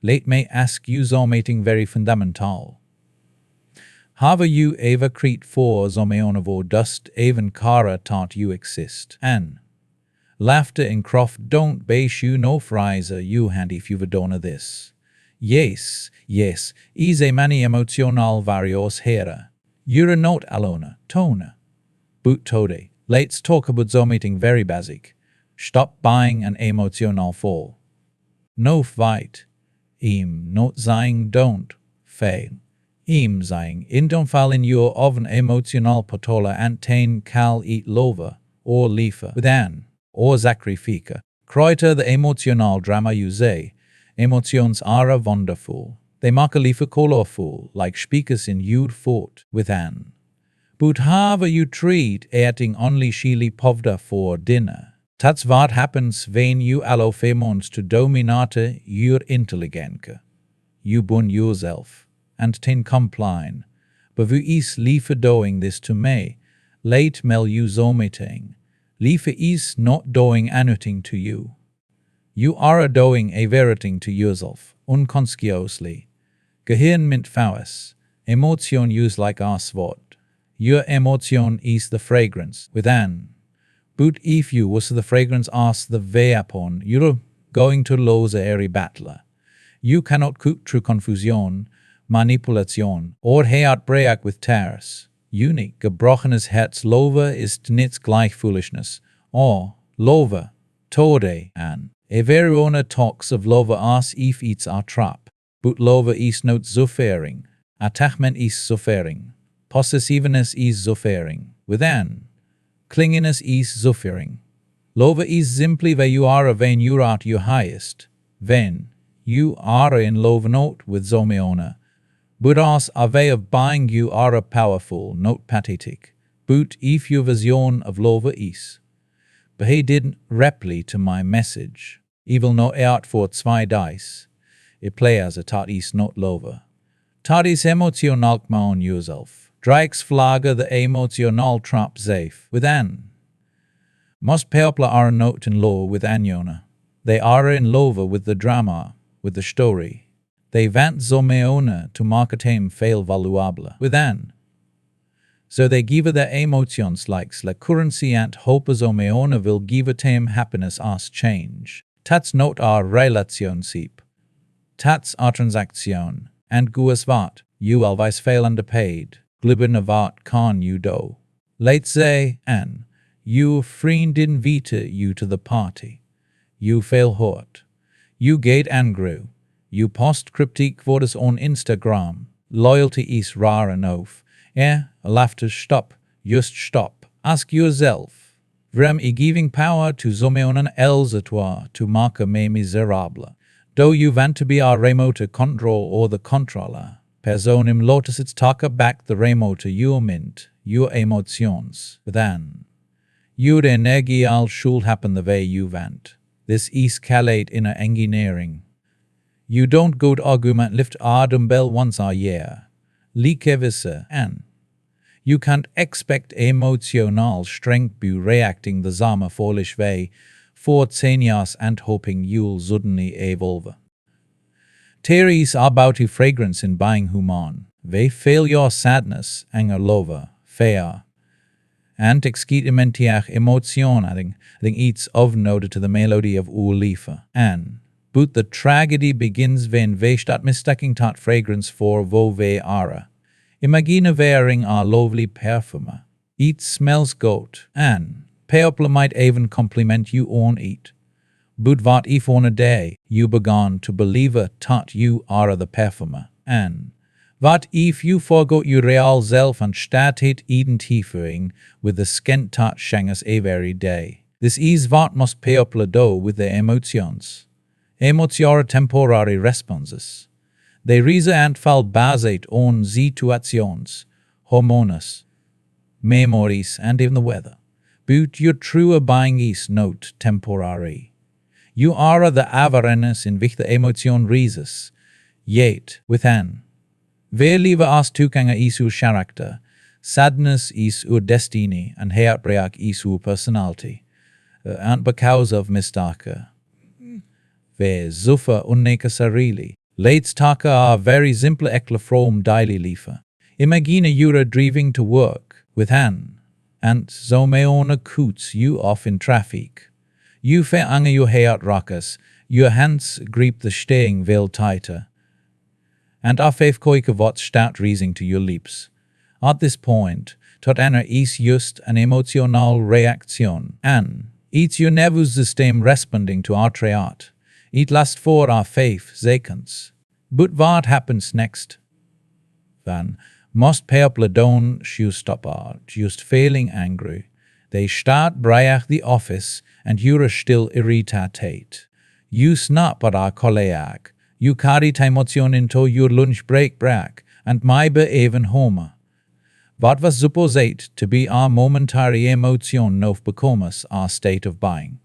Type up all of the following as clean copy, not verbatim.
Late may ask you zomating very fundamental. Have you ever create for zomeonavo dust even kara taught you exist? And laughter in croft don't base you no friser you handy if you've done this. Yes, is a mani emotional varios hera. You're not alone, tona. But tode, let's talk about zometing very basic. Stop buying an emotional fall. No fight. Not saying don't fail. Saying in don't fall in your oven emotional potola antain kal eat lova, or liefer, withan, or sacrifica. Kreuter the emotional drama you say. Emotions are wonderful. They make a liefer colorful, like speakers in you'd fought withan. But have you treat eating only chili povda for dinner? That's what happens when you allow femons to dominate your intelligenke. You bun yourself, and tin compline. But vu is liefer doing this to me, late mel you zometing. Liefer is not doing anything to you. You are doing a veriting to yourself, unconsciously. Gehirn mint faus, emotion use like us wort. Your emotion is the fragrance within. But if you was the fragrance as the way upon, you're going to lose a airy battler. You cannot cook through confusion, manipulation, or heartbreak with tears. Unique, gebrochenes Herz lover ist nichts gleich foolishness, or lover, tode, an. Everyone talks of lover as if it's a trap, but lover is not suffering. Attachment is suffering. Possessiveness is suffering. Within. Clinginess is suffering. Lover is simply where you are when you're at your highest. When you are in love not with zomeona. But as a way of buying you are powerful, not pathetic. But if your vision of lover is. But he didn't reply to my message. Evil no out for zwei dice. It players a tat is not lover. Tat is emotional on yourself. Drijks flagger the emotional trap safe within. Most people are not in love with Anjona. They are in love with the drama, with the story. They want zomeona to market him fail valuable within. So they give their emotions like la currency and hope zomeona will give it him happiness as change. That's not our relationship. That's our transaction. And guas wat, you always fail underpaid. Glibben wat can you do? Let's say, an, you friend invite you to the party. You fail hurt. You get angry. You post cryptic photos on Instagram. Loyalty is rare enough. Laughter stop. Just stop. Ask yourself. Vrem I giving power to zomeonen elzetoire to marke me miserable. Do you want to be our remote control or the controller? Personim lotus its taka back the remote your mint, your emotions, then. Your energy all should happen the way you want. This is calate in a engineering. You don't go to argument lift a dumbbell once a year. Likevisse and. You can't expect emotional strength by reacting the zama foolish way for 10 years and hoping you'll suddenly evolve. Theories about the fragrance in buying human. They fail your sadness, anger, lover, fear. And excitementiach emotion, I think it's of note to the melody of Ulifa. And, but the tragedy begins when we start mistaking that fragrance for wo we are. Imagine wearing a lovely perfume. It smells good, and people might even compliment you on it. But what if on a day you began to believe that you are the perfumer? And what if you forgot your real self and started identifying with the skent that shanges every day? This is what most people do with their emotions. Emotions are temporary responses. They reason and fall based on situations, hormones, memories, and even the weather. But your true buying is not temporary. You are the awareness in which the emotion rises, yet within. We live as toeganger is uw character, sadness is uw destiny, and heartbreak is uw personality. And because of misdaken. We suffer unnecessarily. Lates taka are very simple ekle from daily liefer. Imagine you're driving to work with han, and zo meona coots you off in traffic. You verange your heart rakkers, your hands grip the steering wheel tighter, and af koike wat staat rising to your lips. At this point, tot einer is just an emotional reaction, an iets your nervous system responding to our treat. It lasts for our 5 seconds. But what happens next? Then, most people don't stop just feeling angry. They start breach the office, and you're still irritated. You snap at our colleague. You carry emotion into your lunch break, and maybe even home. What was supposed to be our momentary emotion now becomes our state of being.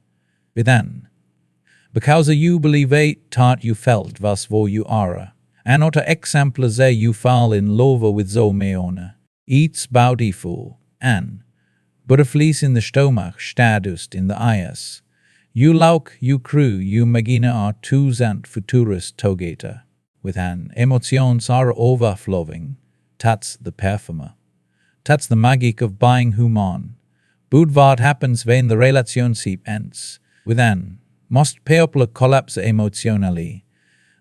But then, because you believe it thought you felt was wo you are. And other example say you fall in love with zo meone. It's beautiful, and butterflies in the stomach, stardust in the eyes. You lauk, you crew, you magina are and futurist togeta. With an emotions are overflowing. That's the perfumer. That's the magic of buying human. But what happens when the relationship ends? With an most people collapse emotionally.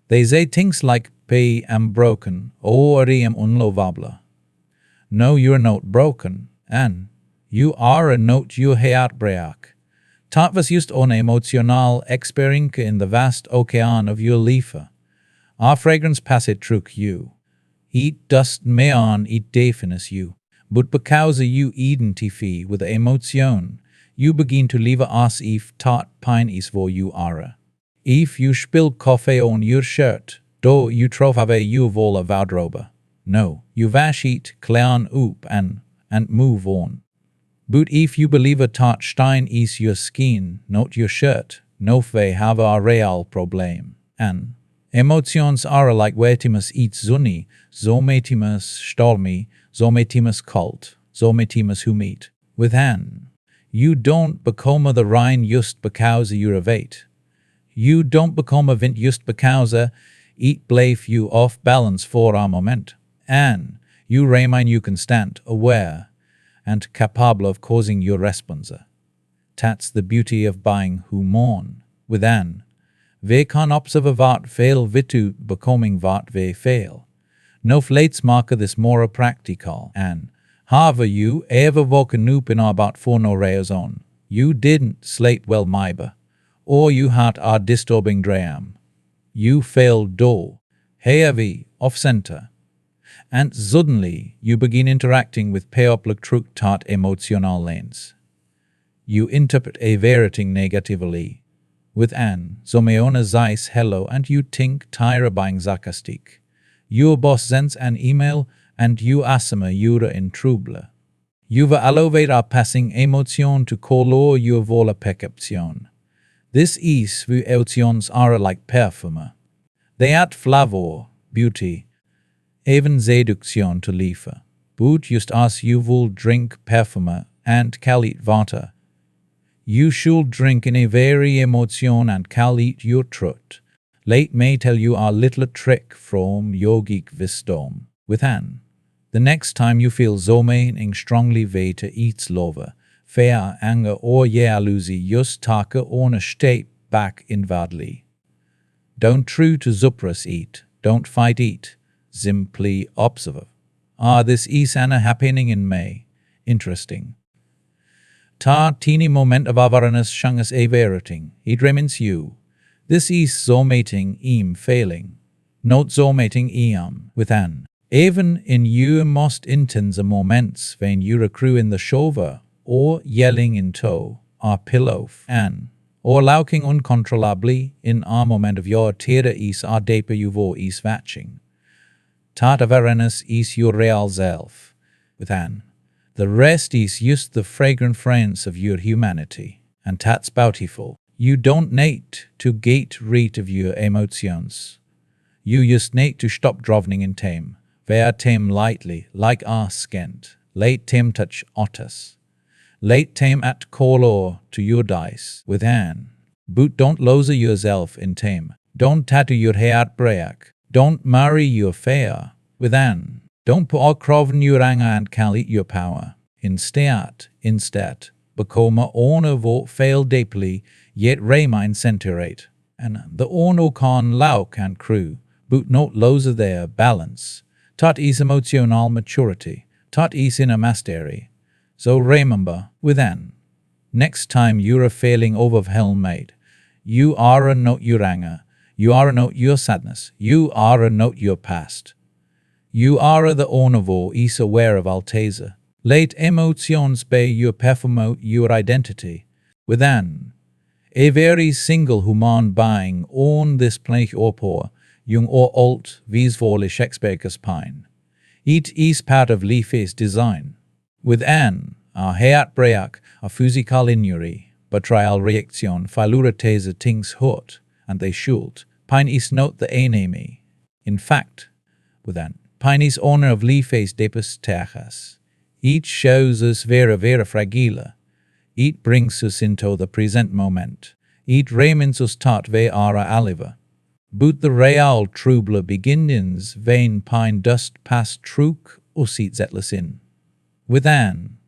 They say things like, I am broken, or I am unlovable. No, you're not broken, and you are not your heartbreak. Dat was just on emotional experience in the vast ocean of your life. Our fragrance passet truk you. It dost mean it defines you, but because you identify with the emotion, you begin to live as if that pine is wo you are. If you spill coffee on your shirt, do you throw away your volle wardrobe. No, you wash it, clean up and move on. But if you believe a that stein is your skin, not your shirt, no we have a real problem. And emotions are like wetimus eat sunny, so metimus stormy, so metimus cold, so metimus humid. With an, you don't become the Rhine just because you're a weight. You don't become a wind just because it blave you off balance for a moment. And you remain you constant, aware, and capable of causing your response. That's the beauty of being human. With an, we can observe what fail vitu becoming what we fail. No flates marker this more practical, and have you ever woken up in about for no reason? You didn't sleep well maybe, or you had a disturbing dream. You failed do, heavy, off center, and suddenly you begin interacting with people through that emotional lens. You interpret everything negatively. With an, so meona says hello and you think tyra bang sarcastic. Your boss sends an email and you assume you're in trouble. You allowed a passing emotion to color your vola perception. This is why emotions are like perfume. They add flavor, beauty, even seduction to life. But just as you will drink perfume and eat water, you should drink in a very emotion and eat your truth. Let me tell you a little trick from yogic wisdom. With an, the next time you feel zooming strongly way to eat lover, fear, anger or jalousy, just take on a step back inwardly. Don't try to suppress it, don't fight it, simply observe. This is happening in me. Interesting. Ta teeny moment of awareness shangas everything, it remains you. This is zomating im failing, not zomating iam with an. Even in your most intense moments when you accrue in the shower, or yelling in tow, or pillow, and or laughing uncontrollably in a moment of your terror is a deeper you wo is watching. That awareness is your real self. With an. The rest is just the fragrant fragrance of your humanity, and that's beautiful. You don't need to get rid of your emotions. You just need to stop drowning in them. Wear them lightly, like our skin. Let them touch others. Let them add color to your dice with an. But don't lose yourself in them. Don't tattoo your heartbreak. Don't marry your fair with an. Don't påkroven your anger and kallit your power. Instead, bekoma honor vårt fail deeply, yet remain centurate. And the honor kan lauk and crew, but not loser their balance. Tot is emotional maturity, tot is in a mastery. So remember, with an. Next time you're failing over helmate, you are not your anger, you are not your sadness, you are not your past. You are the onavo is aware of Alteza. Late emotions be you perform your identity. With an. A very single human being on this planet opor, young or old, visvårlig Shakespeare's pine. It is part of Leaf's design. With an, a heartbreak, a physical injury, betrayal reaction, förlora tese things hurt, and they should. Pine is not the enemy. In fact, with an, pine is honor of Leaf's deepest terras. It shows us vera fragile. It brings us into the present moment. It reminds us tot we are alive. But the real trouble begins when pine dust past truk or seat zetless in. With an,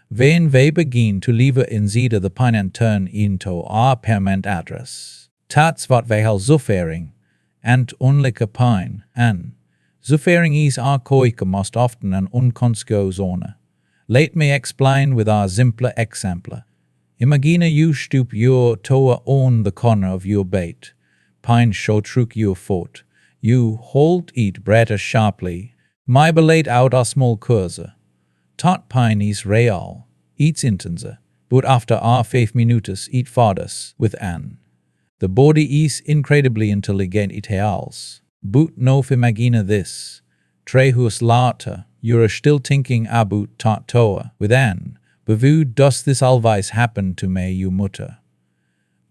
when we begin to live in zida the pine and turn into our permanent address. Tats wat we hal zuffering, and unlike pine, and zuffering is our koike most often an unkonsko zone. Let me explain with our simpler example. Imagine you stoop your toe on the corner of your bait. Pine show truk your foot. You hold it bretter sharply. My belate out a small cursor. Tot pine is real. Eats intense. But after our 5 minutes it fathers with an. The body is incredibly intelligent it heals. But no imagine this. Trehus later, you're still thinking about tot toa with an. Bevu does this always happen to me you mutter.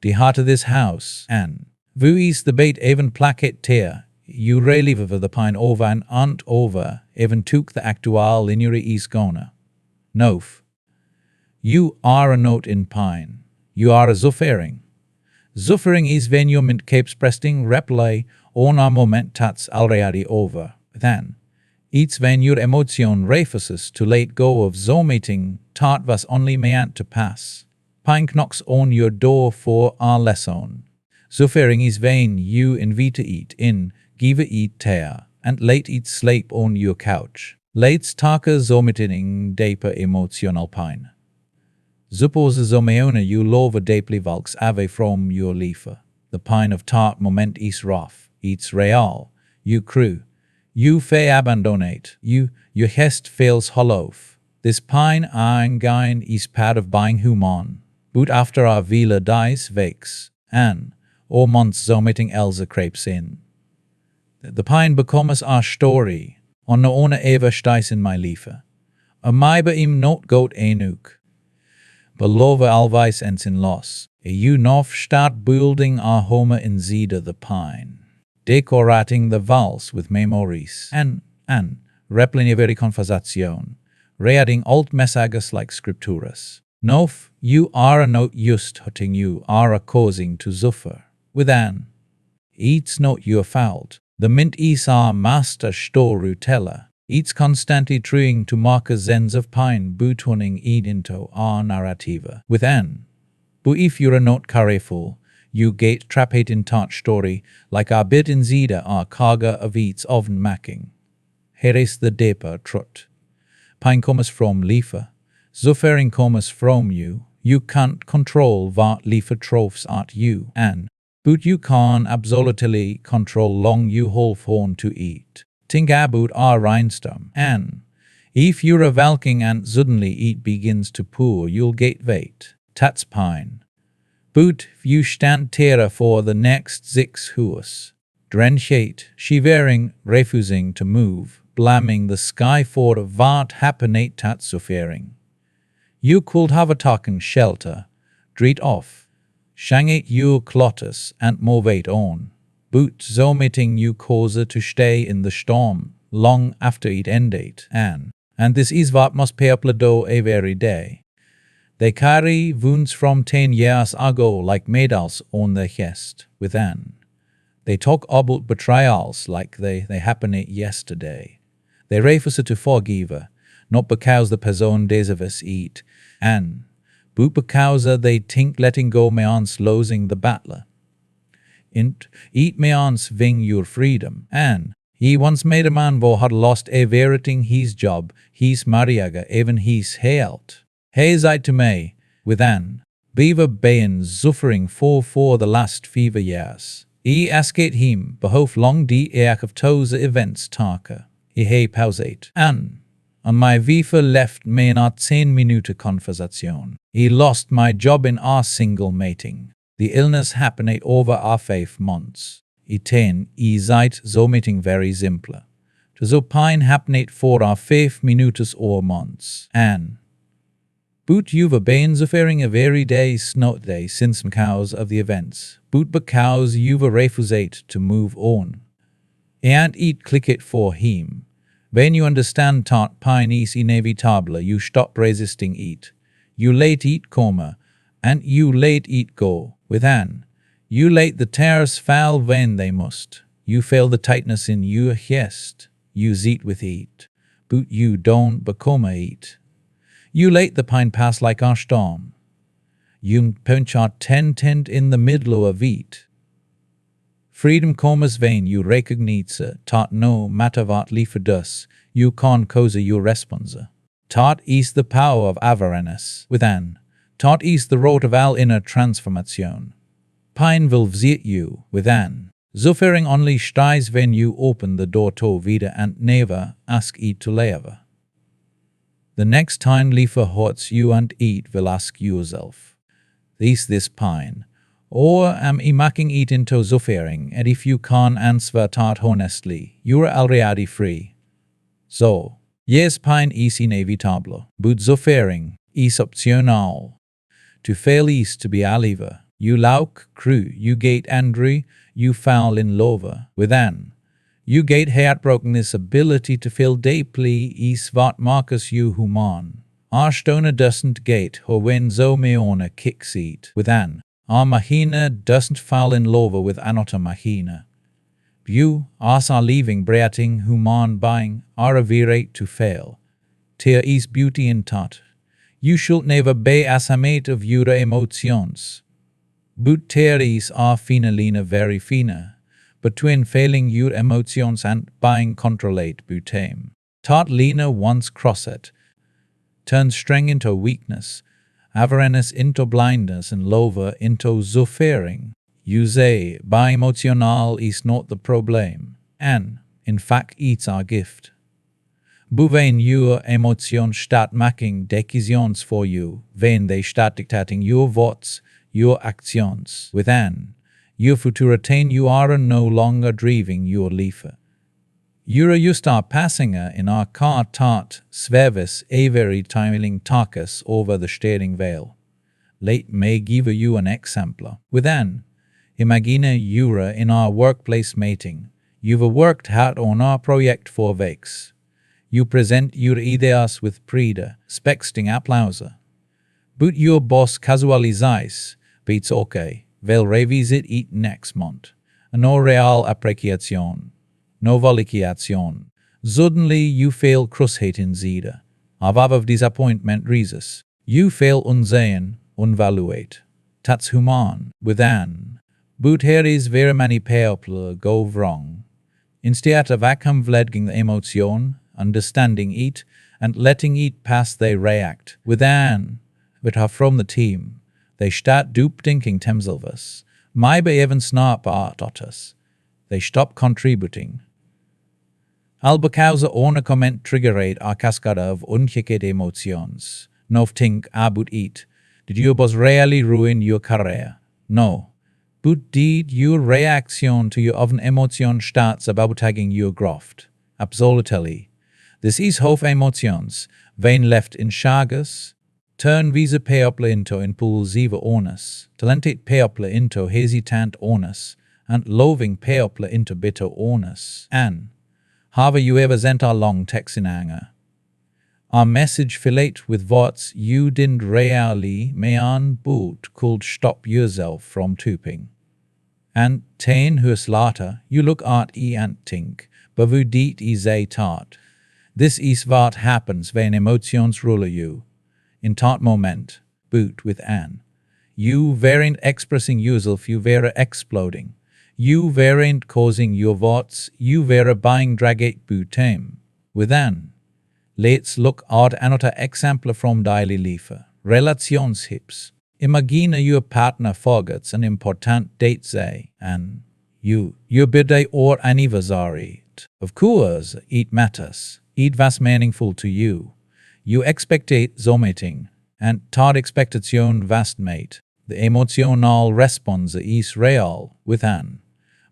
Die hatte this house, an. Vu is the bait even placket tear. You relive over the pine over and aunt over, even took the actual lineary is gonna. Nof. You are a note in pine. You are a zuffering. Zuffering is when your mint capes presting replay on a moment tats already over. Then. It's when your emotion refuses to let go of zomating tot was only meant to pass. Pine knocks on your door for a lesson. Zuffering is when you invite it in, give it tear, and let it sleep on your couch. Let's talk zomating deeper emotional pine. Suppose zomeona you love deeply valks away from your liefer. The pine of tot moment is rough, it's real, you crew. You fe abandonate, your hest feels hollow. This pine angine is part of buying human. But after our vila dies wakes, and, or months zomitting Elsa creeps in. The pine becomes our story, on no ohne ever stice in my liefer. A maibe im not goat enuk. Belove alweis ends in loss. You nof start building our home in zida the pine. Decorating the vals with memories and repleniveri conversation, reading old messages like scripturas. Nof, you are not just hurting you are causing to suffer. With an. It's not your fault. The mint is our master storyteller. It's constantly trying to mark a sense of pine butoning it into our narrative. With an. But if you're not careful, you get trapped in touch story like our bit in zida our kaga of eats oven macking. Here is the deeper truth. Pine comes from liefer. Zuffering comes from you. You can't control what liefer tropes at you and but you can absolutely control long you hold on to eat. Think about our rainstorm and if you're a walking and suddenly it begins to pour you'll get weight. That's pine. But you stand terror for the next 6 hours. Drenched, shivering, refusing to move, blaming the sky for what happened at suffering. You could have a taken shelter, dread off, shang your clotters and move it on. But zomitting you cause to stay in the storm long after it ended and this is what must pay up do every day. They carry wounds from 10 years ago like medals on their chest with an. They talk about betrayals like they happened yesterday. They refuse to forgive, not because the person deserves it, and but because they think letting go means losing the battle. It means win your freedom, and he once made a man who had lost everything, his job, his marriage, even his health. He said to me, with an beaver been suffering for the last 5 years. I asked him how long the air of those events took. He paused, and on my viva left me not 10 minute conversation. I lost my job in our single meeting. The illness happened over our 5 months. I seid so meeting very simple. To so pine happened for our 5 minutes or months. And but you've been suffering a very day's not day since because of the events. But because you've refused to move on. And it click it for him. When you understand that pain is inevitable, you stop resisting it. You let it come, and you let it go. With an, you let the tears fall when they must. You feel the tightness in your chest. You eat with it, but you don't become it. You let the pain pass like a storm. You punch a tent in the middle of it. Freedom comes when you recognize that no matter what life does, you can cause your response. That is the power of awareness within. That is the road of all inner transformation. Pain will visit you within. Suffering only stays when you open the door to wieder and never ask it to leave. The next time life hurts you and it will ask yourself, is this pain? Or am I making it into suffering? And if you can answer that honestly, you are already free. So, yes, pain is inevitable, but suffering is optional. To fail is to be alive. You lauk crew, you get angry, you fall in love within. You get heartbrokenness ability to feel deeply is what marks you human. Our stoner doesn't get or when so meona kicks it within. Our machina doesn't fall in love with another machina. You, as our living breathing human being, are a virate to fail. There is beauty in that. You should never be ashamed of your emotions. But there is a fine very fine between failing your emotions and being controlled by them. That line once crossed turns strength into weakness, awareness into blindness, and love into suffering. You say, by emotional is not the problem, and, in fact, it's our gift. But when your emotions start making decisions for you, when they start dictating your thoughts, your actions within, your future attain, you are no longer driving your life. You start passing in our car tat swerves every timing takas over the steering wheel. Let me give you an example. Within, imagine you're in our workplace meeting. You've worked hard on our project for weeks. You present your ideas with pride, expecting applause. But your boss casually says, but it's okay, we'll revisit it next month. No real appreciation. No validation. Suddenly you feel frustrated zida. Above of disappointment rises. You feel unseen, unvalued. That's human, within. But here is where many people go wrong. Instead of accommodating the emotion, understanding it, and letting it pass, they react within. With her from the team, they start thinking themselves. Maybe even snap at us. They stop contributing. Albacausa ohne comment triggerate a cascada of unchicked emotions. No think about it. Did you boss really ruin your career? No. But did your reaction to your own emotion starts sabotaging your growth? Absolutely. This is how emotions, when left in chagas, turn visa people into impulsive owners, talented people into hesitant owners, and loving people into bitter owners. And have you ever sent a long text in anger? A message filled with words you didn't really mean but could stop yourself from typing. and tain hus later, you look art and think, bevu dit is tart. This is wat happens when emotions rule you. In that moment, boot with an. You weren't expressing yourself, you were exploding. You weren't causing your thoughts, you were buying dragate bootem. With an. Let's look at another example from daily life. Relationships. Imagine your partner forgets an important date say, and your birthday or anniversary. Of course, it matters. It was meaningful to you. You expected zomating, and that expectation was made. The emotional response is real with an.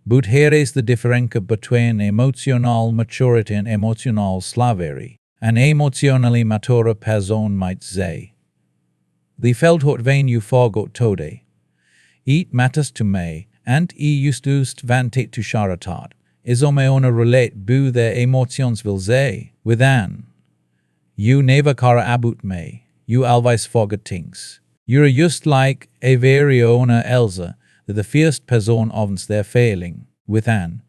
But here is the difference between emotional maturity and emotional slavery. An emotionally mature person might say, "The felt hot vein you forgot today. It matters to me, and I used to vantate to sharatat. Is on my own relate bu their emotions will say, with an. You never care about me. You always forget things. You're just like a very owner Elsa, that the first person ovens their failing, with an.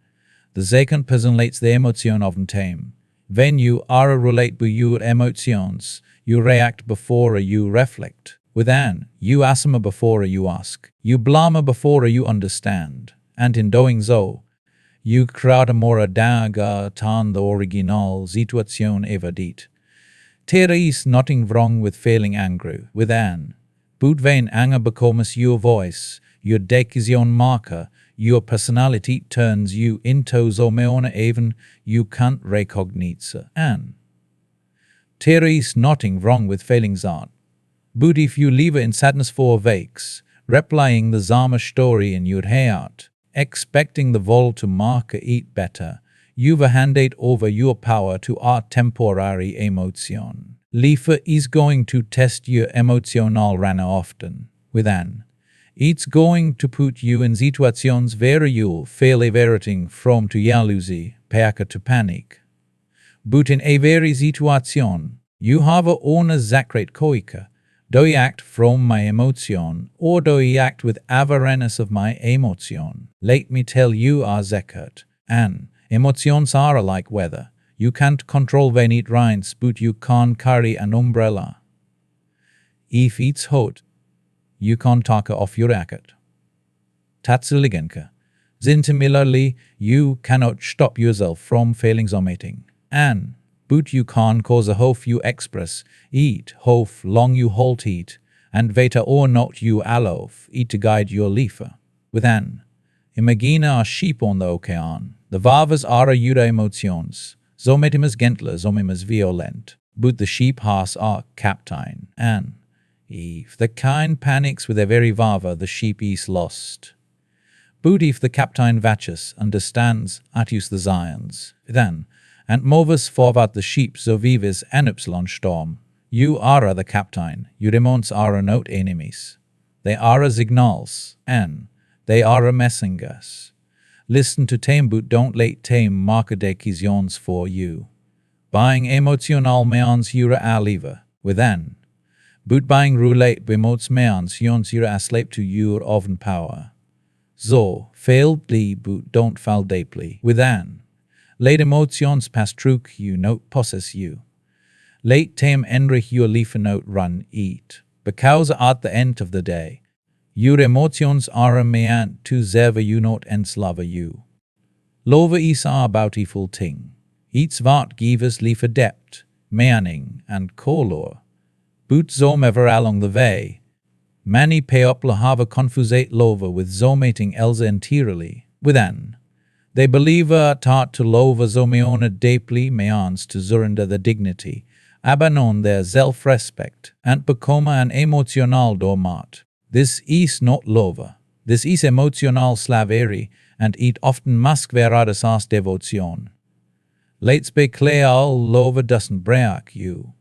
The second person lets the emotion of tame. When you are relate with your emotions, you react before you reflect. With an, you assume before you ask. You blame before you understand. And in doing so, you create a more daga tan the original situation ever did. There is nothing wrong with feeling angry with an. But when anger becomes your voice, your decision marker, your personality turns you into zomeona even you can't recognize an. There is nothing wrong with feelings art. But if you live in sadness for weeks, replaying the Zama story in your heart, expecting the world to mark it better, you've handed over your power to our temporary emotion. Life is going to test your emotional runner often, with an. It's going to put you in situations where you'll feel everything from to yaluzi, peka to panic. But in a very situation, you have a own sacred koika. Do I act from my emotion, or do I act with awareness of my emotion? Let me tell you a secret, and emotions are like weather. You can't control when it rains, but you can carry an umbrella. If it's hot, you can't take off your jacket. Tatsiligenka. Similarly, you cannot stop yourself from feeling vomiting. And but you can cause a hof you express, eat, hof long you halt eat, and waiter or not you alof, eat to guide your life. With an. Imagine a sheep on the ocean. The varvas are your emotions. Zometimus gentler, zomimus violent. But the sheep has a captain, and if the kind panics with their very vava, the sheep is lost. But if the captain watches, understands, use the science, then, and moves forward the sheep so vives an upsilon storm, you are the captain, your demons are not enemies. They are signals, and they are messengers. Listen to tame but don't let tame mark decisions for you. Buying emotional means you're a lever, with an. But buying roulette bemotes means you're asleep to your own power. So, fail deep but don't fall deeply, with an. Let emotions pass through you, not possess you. Let them enrich your life, not run eat. Because at the end of the day, your emotions are meant to serve you, not enslave you. Love is a beautiful thing. It's what gives life depth, meaning, and color. But somever along the way, many people have confused love with zomating else entirely, with an. They believe taught to love zomeona deeply means to surrender the dignity, abandon their self-respect, and become an emotional doormat. This is not love. This is emotional slavery, and it often masquerades as devotion. Let's be clear, love doesn't break you.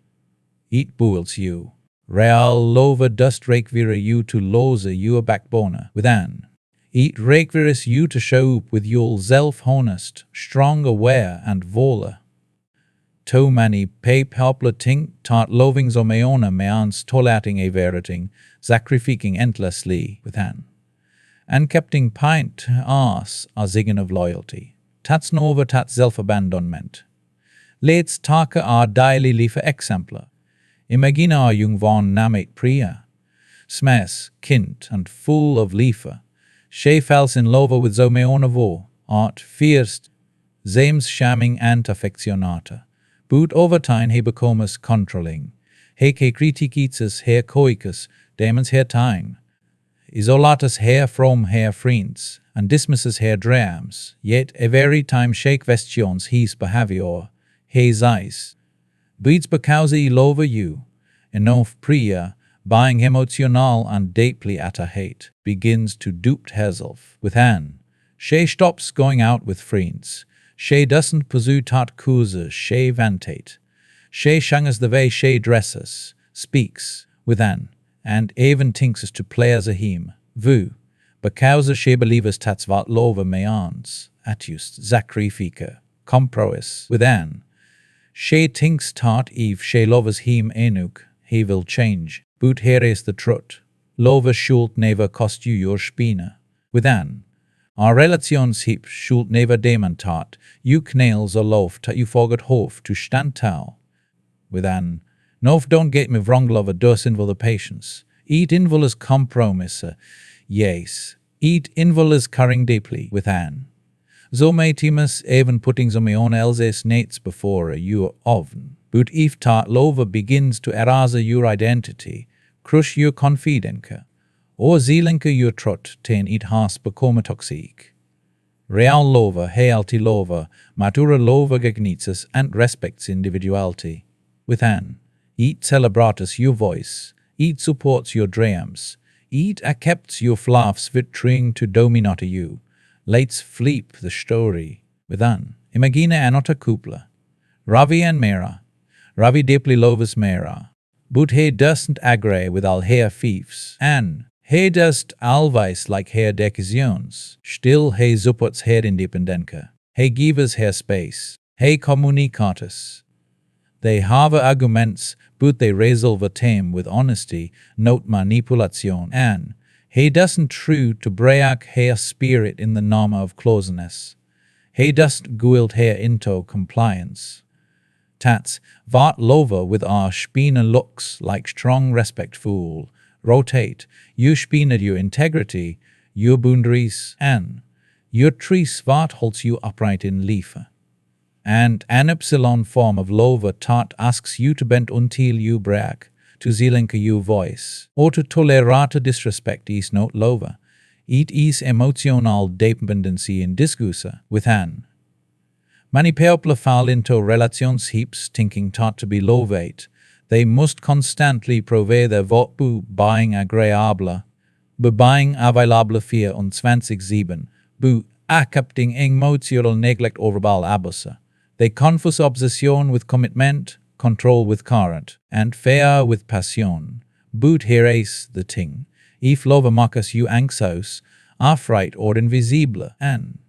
It builds you. Real love does require you to lose your backbone with an. It requires you to show up with yourself honest, strong, aware, and vola. Too many people think that loving zomeona means tolerating everything, sacrificing endlessly with an. and kepting pint aas a zigen of loyalty. Tats nova tats zelfabandonment. Lets taka a daily liefe exemplar. Imagina jung van namet pria. Smes, kind, and full of liefe. She fels in love with zomeonavo, art fierst, zems shamming and affectionata. Boot overtime he becomes controlling. He ke kritikitses her koikus, demons her time. Isolatus her from her friends, and dismisses her dreams, yet every time she questions his behavior, his eyes. Beats because he love you, enough priya, buying emotional and deeply at a hate, begins to dupe herself with Anne. She stops going out with friends. She doesn't pursue tat kurses she vantate. She shanges the way she dresses, speaks with Anne, and even thinks to play as a him, vu, because she believes tats wat love means, atust sacrifica, comprois with Anne. She thinks tat if she loves him enuk, he will change, but here is the truth. Love schuld never cost you your spine, with Anne. Our relationship schuld never demontat, you knels or lof tat you forget hof to stand tau. With Anne, nof don't get me wrong lover dus invul the patience. Eat invul is compromise, yes. Eat invul is caring deeply with Anne. Zo metimus even putting zo meon elses nates before you oven. But if tat lover begins to erase your identity, crush your confidenke, or zielenke your trot ten it has become toxic. Real lover, healthy lover, mature lover gegnitses and respects individuality. With Anne, it celebrates your voice, it supports your dreams, it accepts your fluffs with trying to dominate you. Let's flip the story. With Anne, imagine anota couple. Ravi and Mera. Ravi deeply loves Mera. But he doesn't agree with all her thieves. And he doesn't always like her decisions. Still he supports her independence. He gives her space. He communicates. They have arguments, but they resolve them with honesty, not manipulation. And he doesn't try to break her spirit in the name of closeness. He doesn't guilt her into compliance. Tats, wat lover with our spine looks like strong respectful. Rotate, you spine your integrity, your boundaries, and your trees wat holds you upright in life. And an epsilon form of lover tat asks you to bend until you break, to zelenke your voice, or to tolerate disrespect is not lover. It is emotional dependency in discourse with Anne. Many people fall into relationships thinking tat to be loved. They must constantly prove their Wort buying agreeable, buying available 24/7, accepting emotional neglect overall abusse. They confuse obsession with commitment, control with current, and fear with passion. But here is the thing. If love makes you anxious, afraid or invisible, and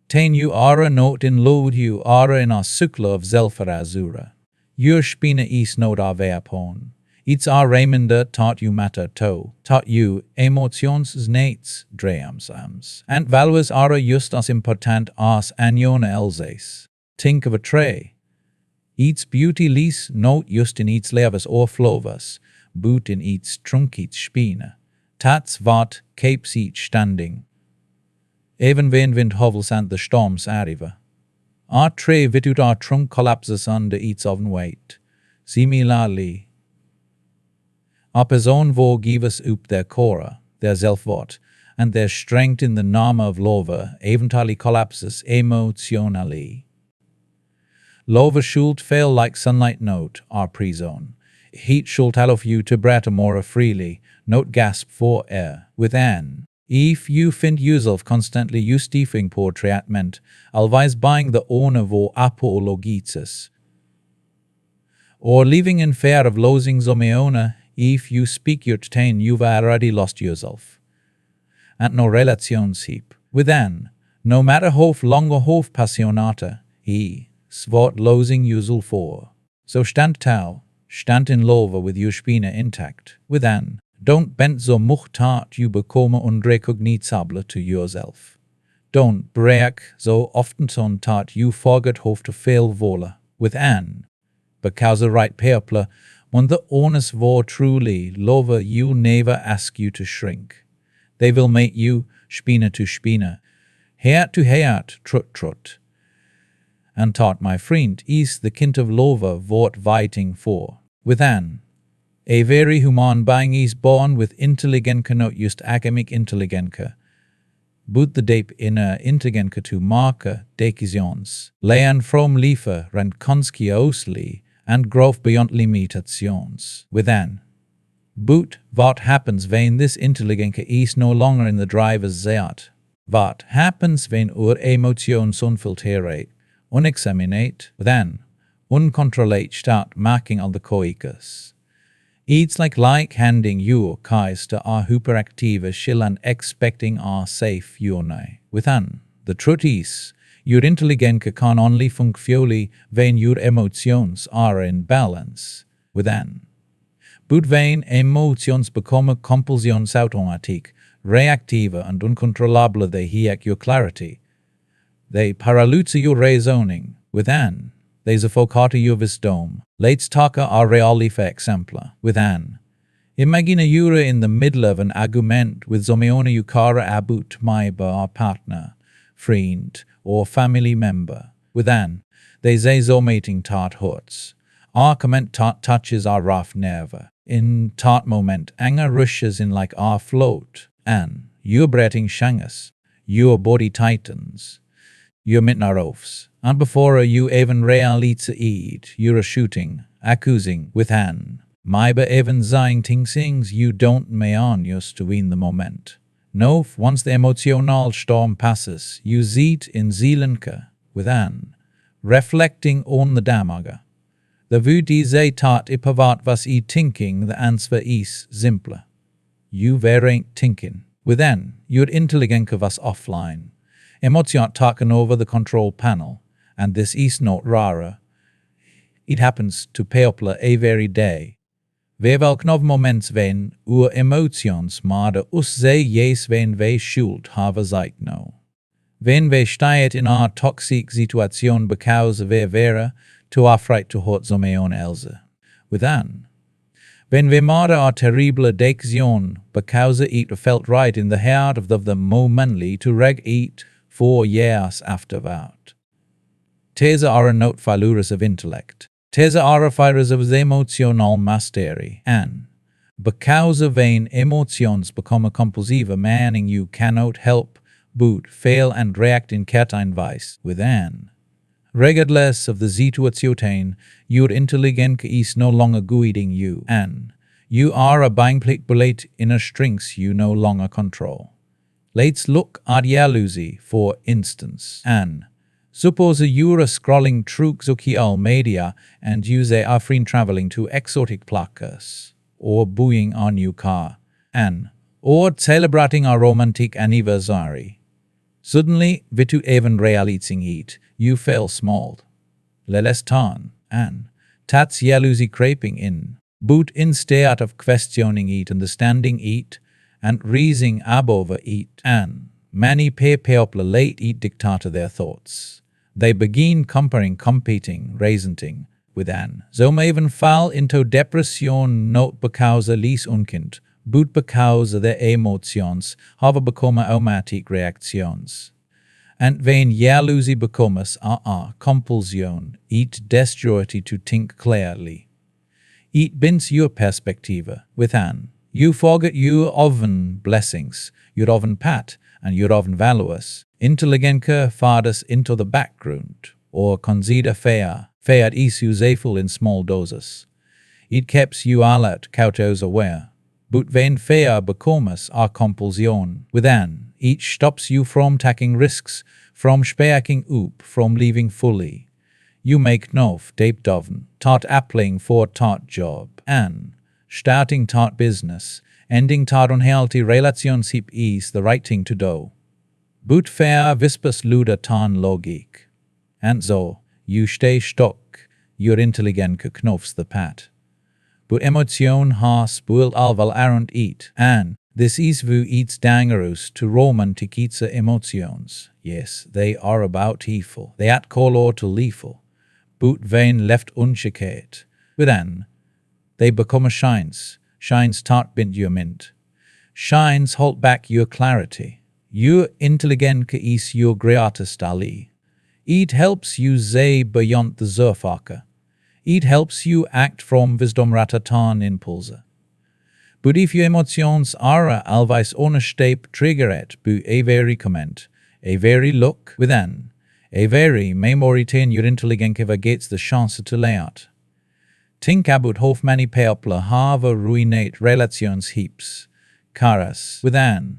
ten you are not in love, you are in a cycle of self-erasure. Your spine is not a weapon. It's a reminder that you matter too, that you emotions, needs, dreams, and values are just as important as anyone else's. Think of a tree. Its beauty lies not just in its leaves or flowers, but in its trunk, its spine. That's what keeps it standing. Even when wind hovels and the storms arrive. Our tree without our trunk collapses under its own weight. Similarly, our person will give us up their core, their self-worth, and their strength in the name of love eventually collapses emotionally. Love should feel like sunlight, not our prison. Heat should allow you to breathe more freely, not gasp for air. With Anne, if you find yourself constantly justifying poor treatment, always buying the honor for apologies, or living in fear of losing Zomeona, if you speak your tain, you've already lost yourself. And no relationship with Anne, no matter how long or how passionate, svårt losing usual for. So stand tau, stand in love with your spine intact, with Anne. Don't bend so much tat you become unrecognizable to yourself. Don't break so often son tat you forget how to fail vola with an. Because the right people, when the honest war truly lover you never ask you to shrink. They will make you spina to spina, heart to heart, trut trut. And taught my friend is the kind of lover vort fighting for. With an. A very human being is born with intelligenka not just academic intelligenka. But the deep inner intelligenka to marke decisions. Lean from liefer rent consciosely and growth beyond limitations. With an. But what happens when this intelligenka is no longer in the driver's seat? What happens when ur emotions unfiltrate, unexaminate, then uncontrollate start marking all the koikas? It's like handing your keys to our hyperactive shell and expecting our safe urne. Within, the truth is, your intelligenka can only function when your emotions are in balance. Within. But wenn emotions become compulsionsautomatik, reactive and uncontrollable they hiak your clarity. They paralyze your reasoning. Within, they suffocato your wisdom. Let's talk a reali for example. Within, imagine you're in the middle of an argument with someone you care about my partner, friend, or family member. Within, they say so meeting tart hurts. Our comment touches our rough nerve. In that moment, anger rushes in like our float, and your breathing shangas, your body tightens, your mitnarovs, and before you even realize it, you're shooting, accusing with hand. Maybe even saying things you don't mean just to win the moment. No, once the emotional storm passes, you sit in Zeelenke with an, reflecting on the damage. The würde say tat ipavat was I thinking, the answer is simpler. You weren't thinking. Within, your intelligenka was offline. Emotion taken over the control panel, and this is not rare. It happens to people every day. We welk nog moments wenn ur emotions made us say yes wenn we schuld have zeit no. Wenn we steht in our toxic situation because we wäre to afraid to hurt someone else. Within, when we made our terrible decision because it felt right in the heart of the momently to reg it 4 years afterward. These are not failures of intellect. These are failures of the emotional mastery, and because when emotions become a compulsive meaning you cannot help but fail and react in certain ways within. Regardless of the situation, your intelligence is no longer guiding you, and you are being bullet inner strings you no longer control. Let's look at Yaluzi, for instance, and suppose you're scrolling through social media and you are free traveling to exotic places, or buying a new car, and or celebrating a romantic anniversary. Suddenly, without even realizing it, you feel small. Lelestan, and that's Yaluzi creeping in. But instead of questioning it, understanding it, and reasoning above it, and many people let it dictate their thoughts. They begin comparing, competing, reasoning with an. Some even fall into depression not because least unkind, but because their emotions have become automatic reactions. And when Yaluzi becomes a compulsion, it destroys to think clearly. It bends your perspective with an. You forget your own blessings, your own path, and your own values. Intelligenka fades into the background, or consider fair is useful in small doses. It keeps you alert, cautos aware. But when fear becomes a compulsion within, it stops you from taking risks, from speaking up, from living fully. You make no deep doven, tot applying for tot job, and starting tot business, ending tot unhealthy relationship is the right thing to do. But fair whispers luder tan logik. And so, you stay stuck, your intelligenka knofs the pat. but emotion har spoilt allval arunt eat, and this is vu eats dangerous to romantikitsa emotions. Yes, they are about evil. They at color to lethal, but vain left unchicated. But then, they become a shines tart bint your mint. Shines hold back your clarity. Your intelligence is your greatest ally. It helps you say beyond the zurfaka. It helps you act from wisdom ratatan impulse. But if your emotions are always ohne Stab triggeret bu a very comment, a very look within, a very memoritain your intelligence vergets the chance to lay out. Think about how many people have ruinate relations heaps, caras within.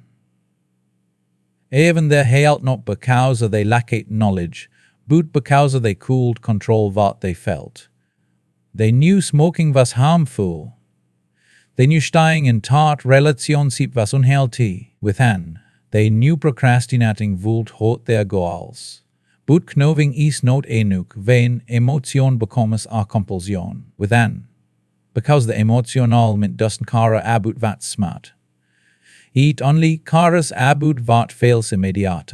Even their health not because they lacked knowledge, but because they could control what they felt. They knew smoking was harmful. They knew staying in tart relationship was unhealthy within. They knew procrastinating would hurt their goals. But knowing is not enuk, wenn emotion becomes a compulsion within. Because the emotional mint doesn't kara abut wat smart. It only karas abut wat fails immediate.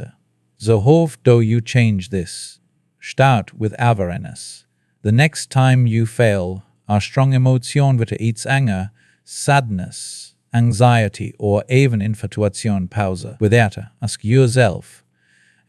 So how do you change this? Start with awareness. The next time you fail, a strong emotion wird its anger, sadness, anxiety, or even infatuation pause. Without ask yourself,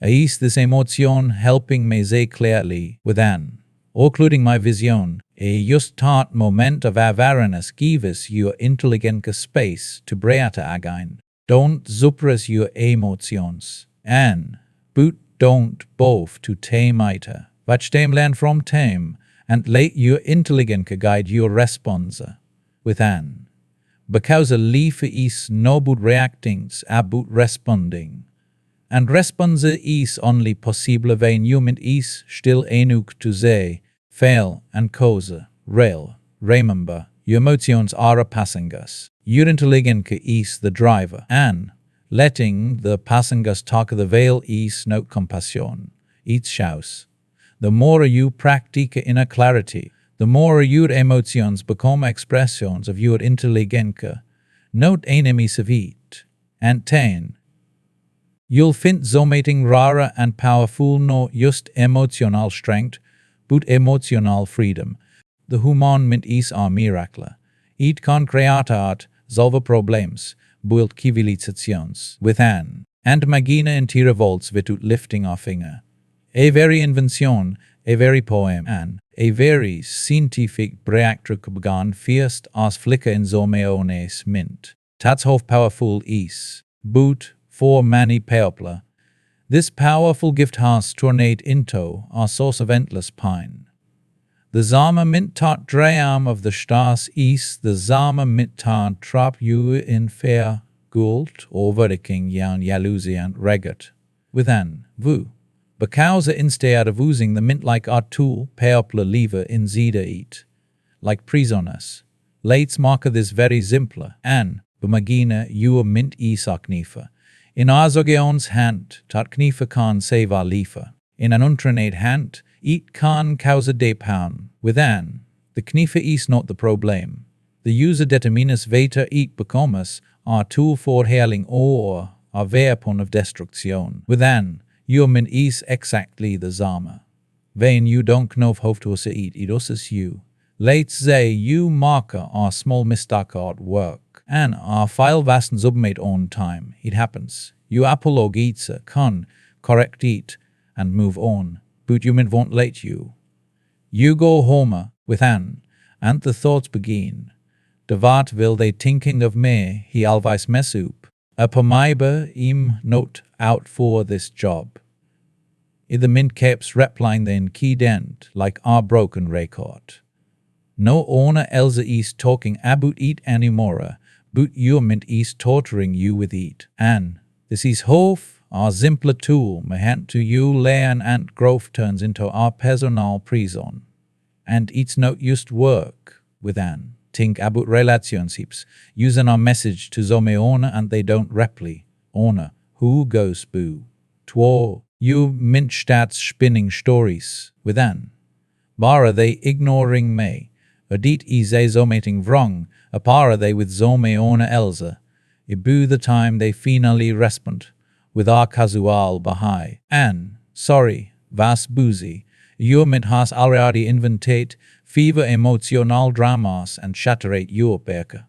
is this emotion helping me see clearly within? Including my vision, a just tart moment of awareness gives your intelligence space to breathe again. Don't suppress your emotions, and but don't both to tame it. Watch them learn from tame, and let your intelligence guide your response within. Because a leaf is no but reacting, about responding. And response is only possible when human is still enuk to say, fail and cause, rail. Remember, your emotions are passengers. Your intelligence is the driver, and letting the passengers talk the veil is no compassion. It shows. The more you practice inner clarity, the more your emotions become expressions of your intelligence, not enemies of it. And 10. You'll find zomating rare and powerful not just emotional strength, but emotional freedom. The human mind is a miracle. It can create art, solve problems, build civilizations within, and magina entire volts without lifting a finger. A very invention, a very poem, and a very scientific breakthrough began first as flicker in zomeones mint. That's how powerful is. But for many people, this powerful gift has turned into a source of endless pain. The Zama Mintat Dream of the Stars is the Zama Mintat Trap you in fair gold over the king Yan Yalusian regat. Within, vu. Because instead of using the mint like a tool, people lever in zida eat. Like prisoners. Let's mark this very simple, and bemagina you mint isa knife. In Azogeon's hand, tat knife kan seva liefer. In an untrained hand, it kan cause de pan. Within, the knife is not the problem. The user determines weiter it becomes a tool for healing or a weapon of destruction. Within, your min is exactly the Zama. When you don't know how to say it is you. Let's say you mark a small mistake at work, and a file wasn't submit on time. It happens. You apologize, can correct it, and move on, but you won't let you. You go home within, and the thoughts begin. De wat will they thinking of me, he always mess up. Upamaiba im not out for this job. The mint keeps replying then key dent like our broken record. No owner else is talking about it anymore, but your mint is torturing you with it. And this is hof, our simpler tool, meant to you learn and growth turns into our personal prison. And it's not just work within. Think about relationships, using our message to some owner and they don't reply. Owner, who goes boo? Twa, you mint stats spinning stories within. Bara they ignoring me. dit is zomating vrong, apara they with zome ona elze, ibu the time they finally respond, with our casual bahai, an, sorry, vas buzi, your mit has already inventate, fever emotional dramas and shatterate your berke.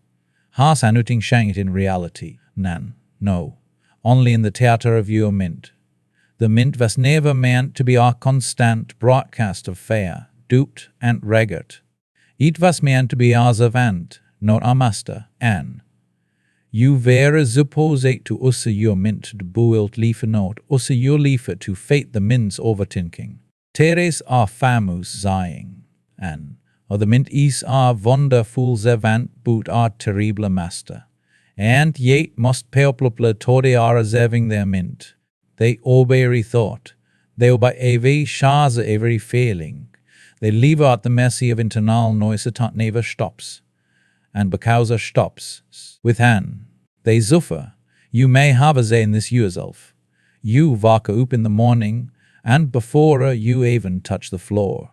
Has anuting shangit in reality, nan, no, only in the theater of your mint. The mint was never meant to be our constant broadcast of fare, duped and ragged. It was meant to be our servant, not our master, and you wäre supposed to usse your mint de build liefer not, usse your liefer to fate the mint's overthinking. Teres are famous sighing, and or the mint is our wonderful servant but our terrible master. And yet must people tode are reserving their mint. They obey thought. They obey every chance, every failing. They leave at the mercy of internal noise that never stops. And because it stops, with hand, they suffer. You may have a say in this yourself. You wake up in the morning, and before you even touch the floor,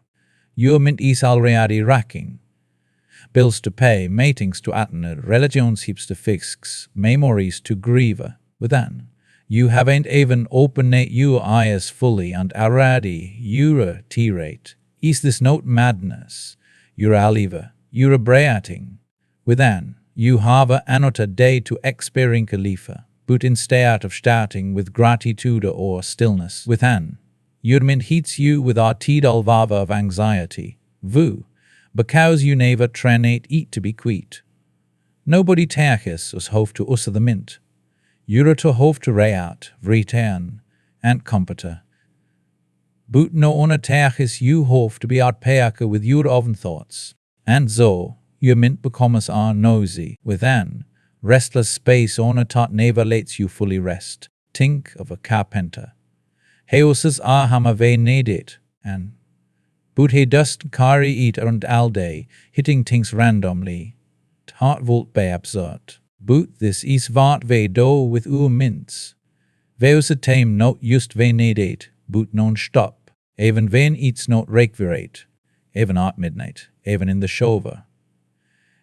your mint is already racking. Bills to pay, matings to attend, religionships to fix, memories to grieve, within. You haven't even opened your eyes fully and already you're tirate. Is this not madness? You're alive, you're breathing. Within, you have another day to experience liefer, but instead of starting with gratitude or stillness within, your mind hits you with a tidal wave of anxiety, because you never trained it to be quiet. Nobody takes us hof to us the mint. You're to hof to reat, return, and comforter. But no one takes you hof to be out peke with your own thoughts. And so, your mint becomes nosy, within, restless space on a tot never lets you fully rest. Think of a carpenter. He uses hammer ve needed, and but he doesn't carry it around all day, hitting things randomly. Tot volt be absurd. But this is what we do with our mints. We use a time not just ve needed, but non-stop, even when it's not requirate, even at midnight, even in the shower.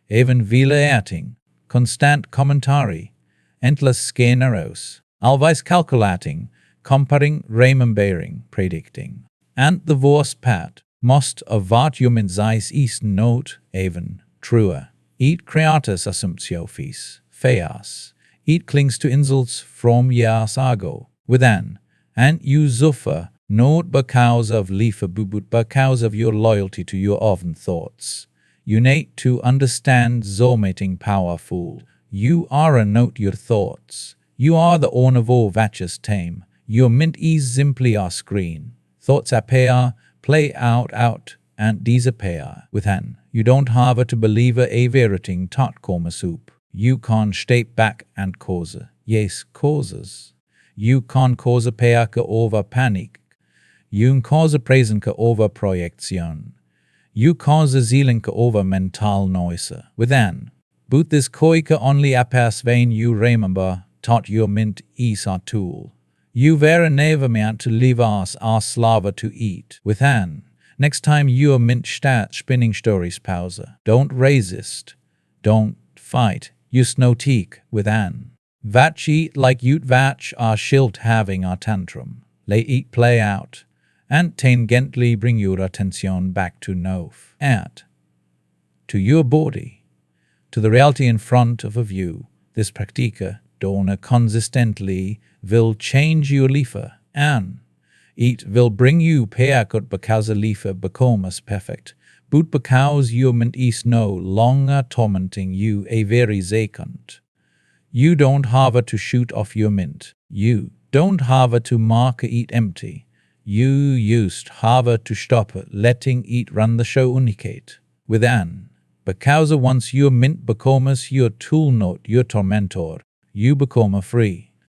Even vilating, constant commentary, endless scenarios, always calculating, comparing, remembering, predicting. And the worst part, most of what human size is not even truer. It creates assumptions, fears. It clings to insults from years ago, within, and you suffer not because of liefer but because of your loyalty to your own thoughts. You need to understand zomating powerful. You are not your thoughts. You are the owner of all vatches tame. Your mint is simply a screen. Thoughts appear, play out, and disappear within. You don't have to believe everything tot come soup. You can step back and cause. Yes, causes. You can cause peke over panic. You cause presence over projection. You cause zealing over mental noise within. But this koike only appears when you remember that your mint is a tool. You were never meant to leave us a slave to eat within. Next time your mint starts spinning stories pause. Don't resist. Don't fight. Use no teak within. Vatch eat like you'd vatch a shield having a tantrum. Let it play out. And tangentially bring your attention back to nof, to your body, to the reality in front of a view. This practica, done consistently, will change your liefer, and it will bring you peakut because a liefer becomes perfect, but because your mind is no longer tormenting you a very second. You don't have to shoot off your mint. You don't have to mark it empty. You just have to stop letting it run the show unicate within. Because once your mint becomes your tool, not your tormentor, you become free.